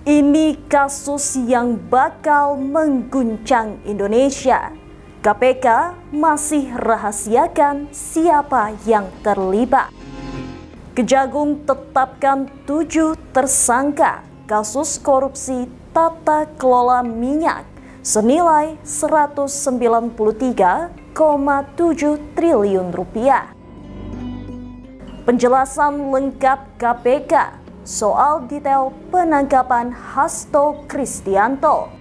Ini kasus yang bakal mengguncang Indonesia. KPK masih rahasiakan siapa yang terlibat. Kejagung tetapkan 7 tersangka kasus korupsi tata kelola minyak senilai 193,7 triliun rupiah. Penjelasan lengkap KPK soal detail penangkapan Hasto Kristianto.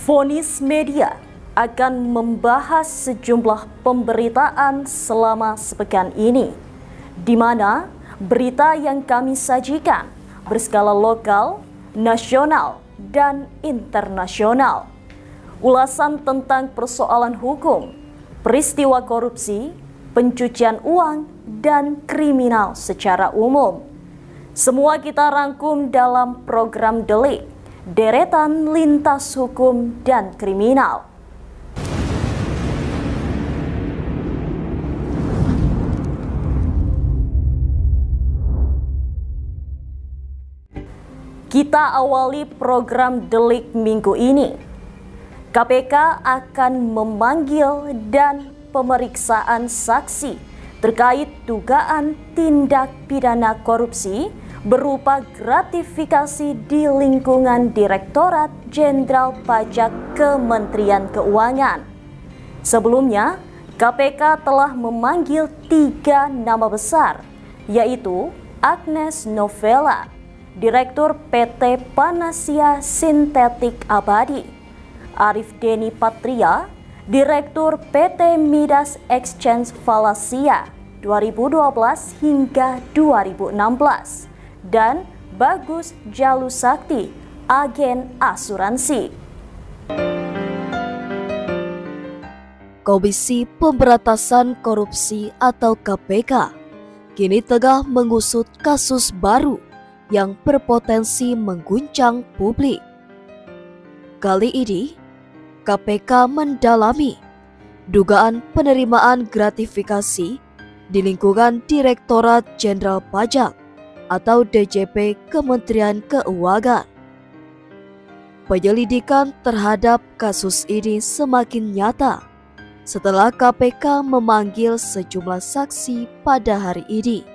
Vonis Media akan membahas sejumlah pemberitaan selama sepekan ini, di mana berita yang kami sajikan berskala lokal, nasional, dan internasional. Ulasan tentang persoalan hukum, peristiwa korupsi, pencucian uang, dan kriminal secara umum. Semua kita rangkum dalam program Delik, deretan lintas hukum dan kriminal. Kita awali program Delik minggu ini. KPK akan memanggil dan pemeriksaan saksi terkait dugaan tindak pidana korupsi berupa gratifikasi di lingkungan Direktorat Jenderal Pajak Kementerian Keuangan. Sebelumnya, KPK telah memanggil 3 nama besar, yaitu Agnes Novella, Direktur PT Panacea Sintetik Abadi, Arif Deni Patria, Direktur PT Midas Exchange Falasia 2012 hingga 2016, dan Bagus Jalusakti, agen asuransi. Komisi Pemberantasan Korupsi atau KPK kini tengah mengusut kasus baru yang berpotensi mengguncang publik. Kali ini, KPK mendalami dugaan penerimaan gratifikasi di lingkungan Direktorat Jenderal Pajak atau DJP Kementerian Keuangan. Penyelidikan terhadap kasus ini semakin nyata setelah KPK memanggil sejumlah saksi pada hari ini.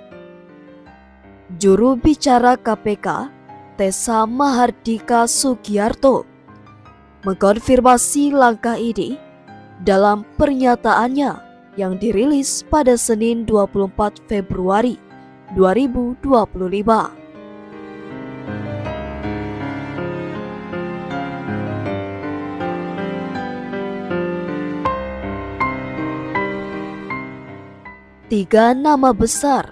Juru bicara KPK, Tessa Mahardika Sugiarto, mengkonfirmasi langkah ini dalam pernyataannya yang dirilis pada Senin 24 Februari 2025. Tiga nama besar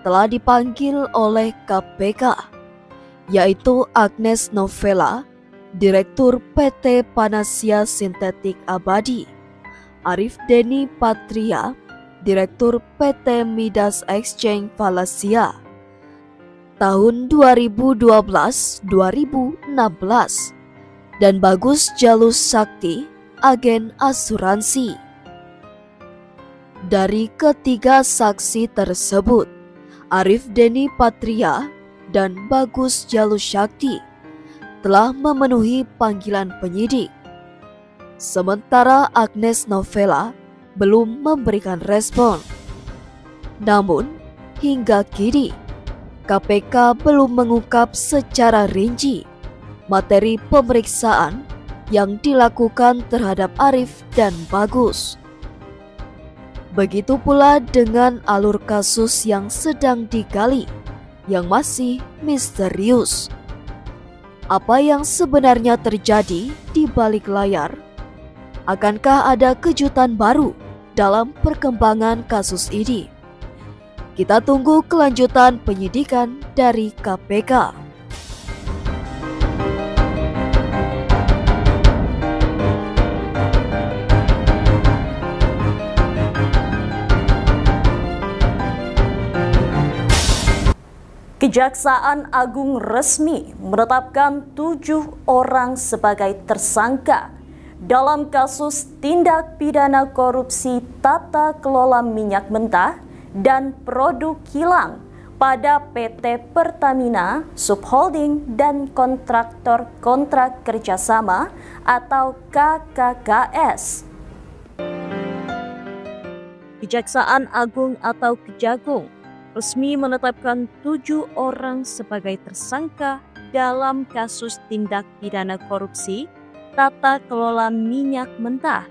telah dipanggil oleh KPK, yaitu Agnes Novella, Direktur PT Panacea Sintetik Abadi, Arif Deni Patria, Direktur PT Midas Exchange Falasia, tahun 2012-2016, dan Bagus Jalusakti, agen asuransi. Dari ketiga saksi tersebut, Arif Deni Patria dan Bagus Jalusakti telah memenuhi panggilan penyidik. Sementara Agnes Novella belum memberikan respon. Namun, hingga kini, KPK belum mengungkap secara rinci materi pemeriksaan yang dilakukan terhadap Arif dan Bagus. Begitu pula dengan alur kasus yang sedang digali, yang masih misterius. Apa yang sebenarnya terjadi di balik layar? Akankah ada kejutan baru dalam perkembangan kasus ini? Kita tunggu kelanjutan penyidikan dari KPK. Kejaksaan Agung resmi menetapkan 7 orang sebagai tersangka dalam kasus tindak pidana korupsi tata kelola minyak mentah dan produk kilang pada PT Pertamina Subholding dan Kontraktor Kontrak Kerjasama atau KKKS. Kejaksaan Agung atau Kejagung resmi menetapkan 7 orang sebagai tersangka dalam kasus tindak pidana korupsi, tata kelola minyak mentah,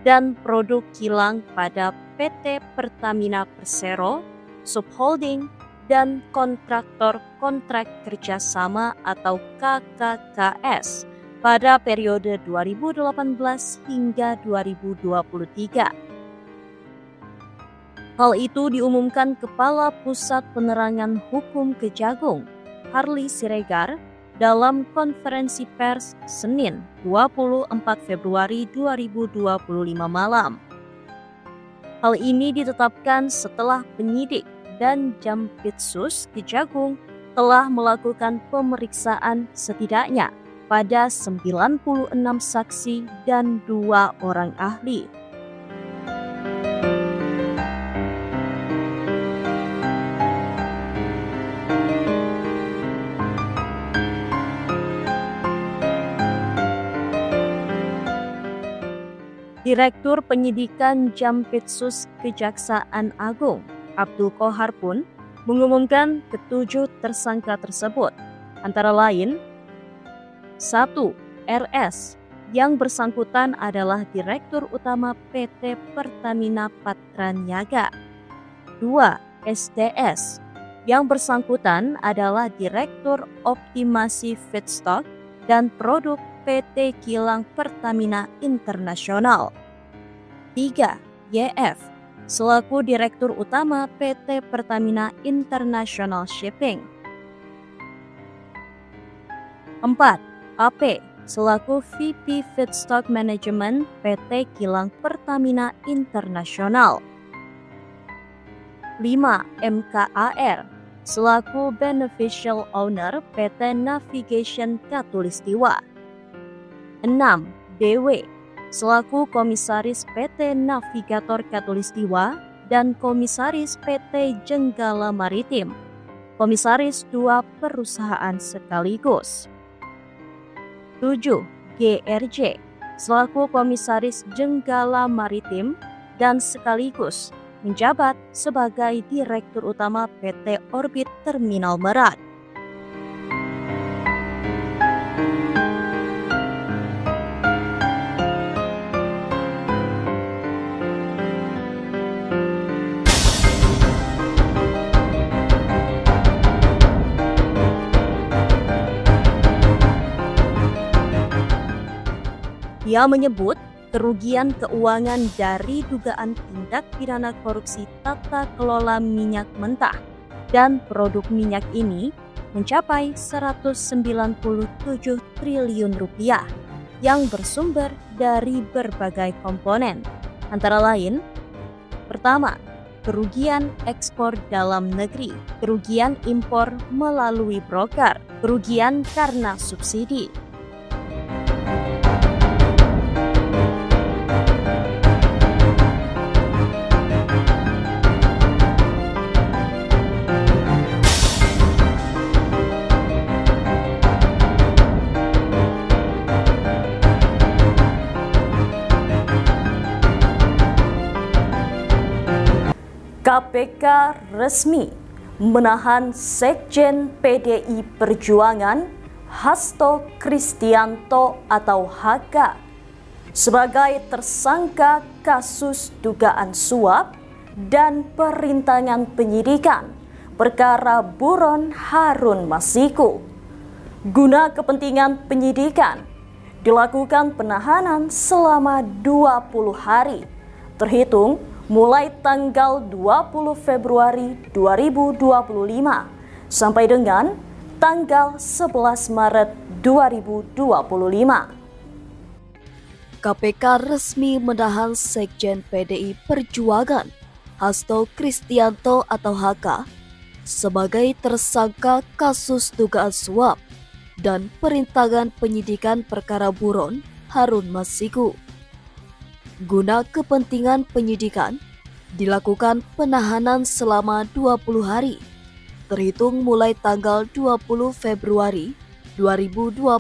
dan produk kilang pada PT Pertamina Persero, Subholding, dan Kontraktor Kontrak Kerjasama atau KKKS pada periode 2018 hingga 2023. Hal itu diumumkan Kepala Pusat Penerangan Hukum Kejagung, Harli Siregar, dalam konferensi pers Senin 24 Februari 2025 malam. Hal ini ditetapkan setelah penyidik dan Jampitsus Kejagung telah melakukan pemeriksaan setidaknya pada 96 saksi dan 2 orang ahli. Direktur Penyidikan Jampitsus Kejaksaan Agung, Abdul Qohar pun mengumumkan ketujuh tersangka tersebut, antara lain 1. RS, yang bersangkutan adalah Direktur Utama PT Pertamina Patraniaga. 2. SDS, yang bersangkutan adalah Direktur Optimasi Feedstock dan Produk PT Kilang Pertamina Internasional. 3. YF, selaku Direktur Utama PT Pertamina International Shipping. 4. AP, selaku VP Feedstock Management PT Kilang Pertamina Internasional. 5. MKAR, selaku Beneficial Owner PT Navigation Katulistiwa. 6. DW, selaku Komisaris PT Navigator Katulistiwa dan Komisaris PT Jenggala Maritim, Komisaris 2 perusahaan sekaligus. 7. GRJ, selaku Komisaris Jenggala Maritim dan sekaligus menjabat sebagai Direktur Utama PT Orbit Terminal Merak. Ia menyebut kerugian keuangan dari dugaan tindak pidana korupsi tata kelola minyak mentah dan produk minyak ini mencapai 197 triliun rupiah yang bersumber dari berbagai komponen, antara lain: pertama, kerugian ekspor dalam negeri, kerugian impor melalui broker, kerugian karena subsidi. KPK resmi menahan Sekjen PDI Perjuangan Hasto Kristianto atau HK sebagai tersangka kasus dugaan suap dan perintangan penyidikan perkara buron Harun Masiku. Guna kepentingan penyidikan, dilakukan penahanan selama 20 hari, terhitung mulai tanggal 20 Februari 2025 sampai dengan tanggal 11 Maret 2025. KPK resmi menahan Sekjen PDI Perjuangan Hasto Kristianto atau HK sebagai tersangka kasus dugaan suap dan perintangan penyidikan perkara buron Harun Masiku. Guna kepentingan penyidikan, dilakukan penahanan selama 20 hari, terhitung mulai tanggal 20 Februari 2025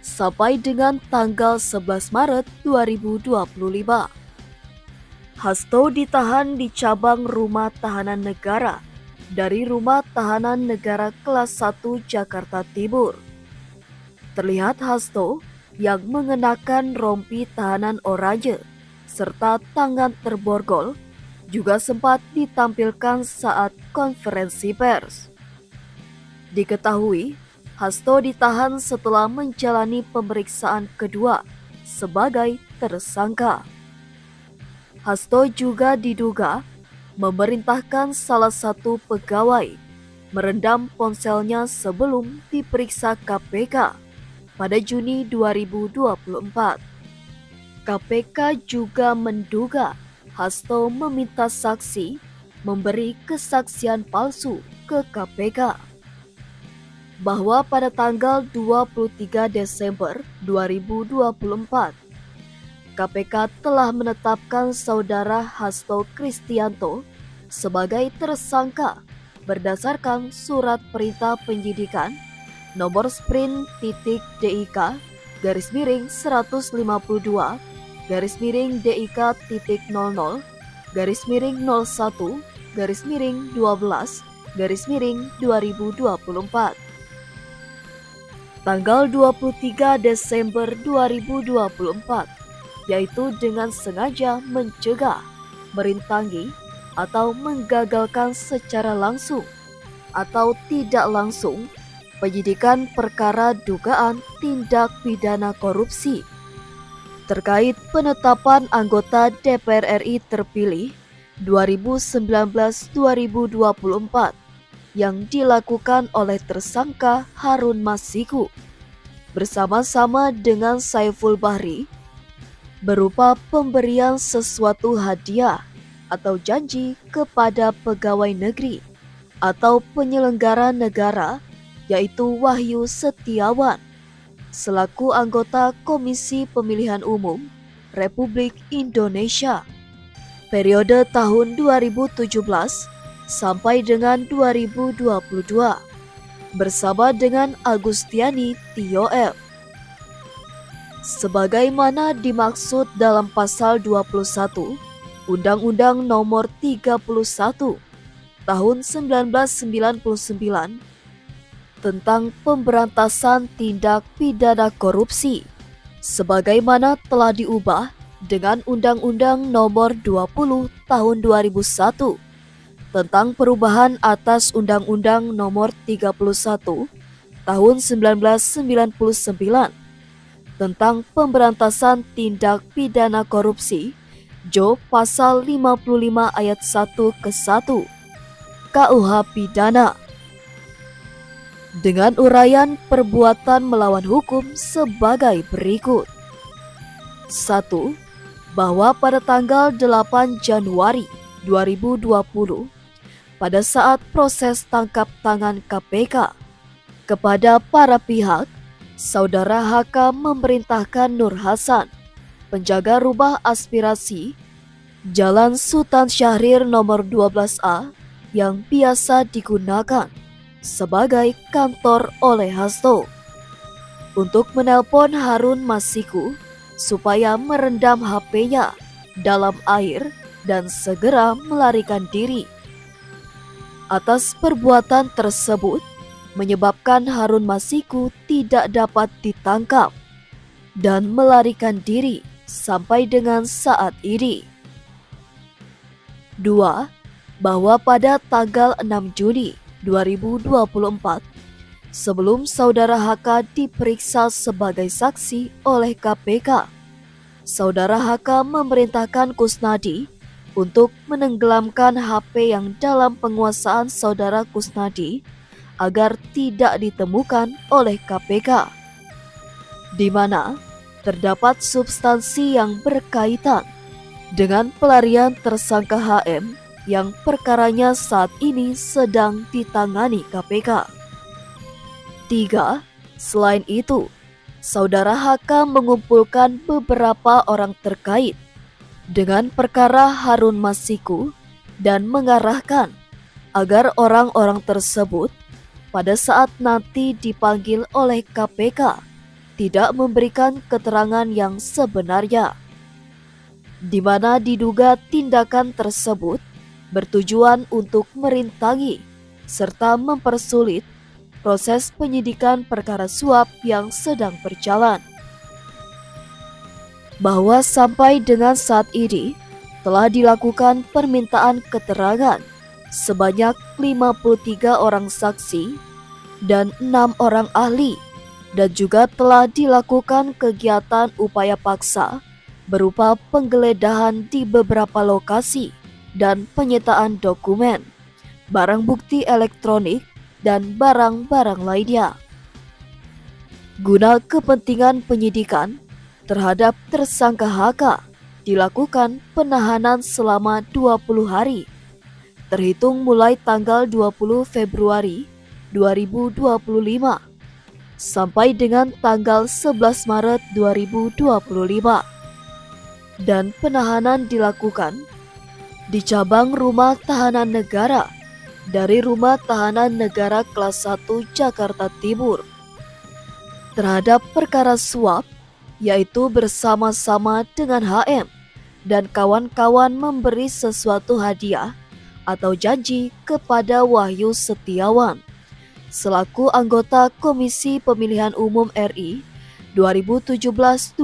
sampai dengan tanggal 11 Maret 2025. Hasto ditahan di cabang Rumah Tahanan Negara dari Rumah Tahanan Negara Kelas 1 Jakarta Timur. Terlihat Hasto yang mengenakan rompi tahanan oranye serta tangan terborgol juga sempat ditampilkan saat konferensi pers. Diketahui, Hasto ditahan setelah menjalani pemeriksaan kedua sebagai tersangka. Hasto juga diduga memerintahkan salah satu pegawai merendam ponselnya sebelum diperiksa KPK pada Juni 2024. KPK juga menduga Hasto meminta saksi memberi kesaksian palsu ke KPK bahwa pada tanggal 23 Desember 2024 KPK telah menetapkan saudara Hasto Kristianto sebagai tersangka berdasarkan surat perintah penyidikan nomor sprint.DIK /DIK-DIK-01/12/2024. Tanggal 23 Desember 2024, yaitu dengan sengaja mencegah, merintangi, atau menggagalkan secara langsung atau tidak langsung penyidikan perkara dugaan tindak pidana korupsi terkait penetapan anggota DPR RI terpilih 2019-2024 yang dilakukan oleh tersangka Harun Masiku bersama-sama dengan Saiful Bahri berupa pemberian sesuatu hadiah atau janji kepada pegawai negeri atau penyelenggara negara, yaitu Wahyu Setiawan selaku anggota Komisi Pemilihan Umum Republik Indonesia periode tahun 2017 sampai dengan 2022 bersama dengan Agustiani Tio F. Sebagaimana dimaksud dalam pasal 21 Undang-Undang Nomor 31 Tahun 1999 tentang pemberantasan tindak pidana korupsi, sebagaimana telah diubah dengan Undang-Undang Nomor 20 Tahun 2001 tentang perubahan atas Undang-Undang Nomor 31 Tahun 1999 tentang pemberantasan tindak pidana korupsi, Jo Pasal 55 Ayat 1 ke 1 KUH Pidana dengan uraian perbuatan melawan hukum sebagai berikut. 1. Bahwa pada tanggal 8 Januari 2020 pada saat proses tangkap tangan KPK kepada para pihak, Saudara HK memerintahkan Nur Hasan, penjaga rumah aspirasi, Jalan Sultan Syahrir nomor 12A yang biasa digunakan sebagai kantor oleh Hasto, untuk menelpon Harun Masiku supaya merendam HP-nya dalam air dan segera melarikan diri. Atas perbuatan tersebut, menyebabkan Harun Masiku tidak dapat ditangkap dan melarikan diri sampai dengan saat ini. 2. Bahwa pada tanggal 6 Juni 2024, sebelum Saudara HK diperiksa sebagai saksi oleh KPK, Saudara HK memerintahkan Kusnadi untuk menenggelamkan HP yang dalam penguasaan Saudara Kusnadi agar tidak ditemukan oleh KPK, di mana terdapat substansi yang berkaitan dengan pelarian tersangka HM yang perkaranya saat ini sedang ditangani KPK. 3. Selain itu, Saudara HK mengumpulkan beberapa orang terkait dengan perkara Harun Masiku dan mengarahkan agar orang-orang tersebut pada saat nanti dipanggil oleh KPK tidak memberikan keterangan yang sebenarnya, di mana diduga tindakan tersebut bertujuan untuk merintangi serta mempersulit proses penyidikan perkara suap yang sedang berjalan. Bahwa sampai dengan saat ini telah dilakukan permintaan keterangan sebanyak 53 orang saksi dan 6 orang ahli, dan juga telah dilakukan kegiatan upaya paksa berupa penggeledahan di beberapa lokasi dan penyitaan dokumen, barang bukti elektronik, dan barang-barang lainnya. Guna kepentingan penyidikan terhadap tersangka HK, dilakukan penahanan selama 20 hari, terhitung mulai tanggal 20 Februari 2025 sampai dengan tanggal 11 Maret 2025. Dan penahanan dilakukan di cabang Rumah Tahanan Negara dari Rumah Tahanan Negara Kelas 1 Jakarta Timur terhadap perkara suap, yaitu bersama-sama dengan HM dan kawan-kawan memberi sesuatu hadiah atau janji kepada Wahyu Setiawan selaku anggota Komisi Pemilihan Umum RI 2017-2022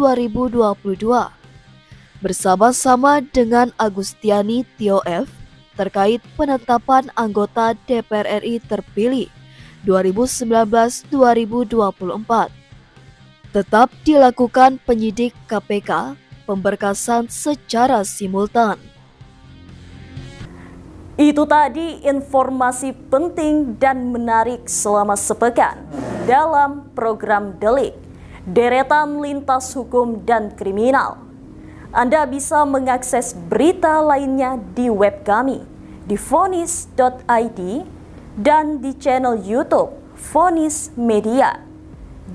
bersama-sama dengan Agustiani Tio F terkait penetapan anggota DPR RI terpilih 2019-2024. Tetap dilakukan penyidik KPK pemberkasan secara simultan. Itu tadi informasi penting dan menarik selama sepekan dalam program Delik, Deretan Lintas Hukum dan Kriminal. Anda bisa mengakses berita lainnya di web kami di vonis.id dan di channel YouTube Vonis Media.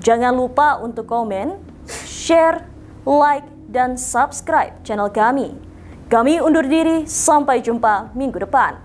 Jangan lupa untuk komen, share, like, dan subscribe channel kami. Kami undur diri, sampai jumpa minggu depan.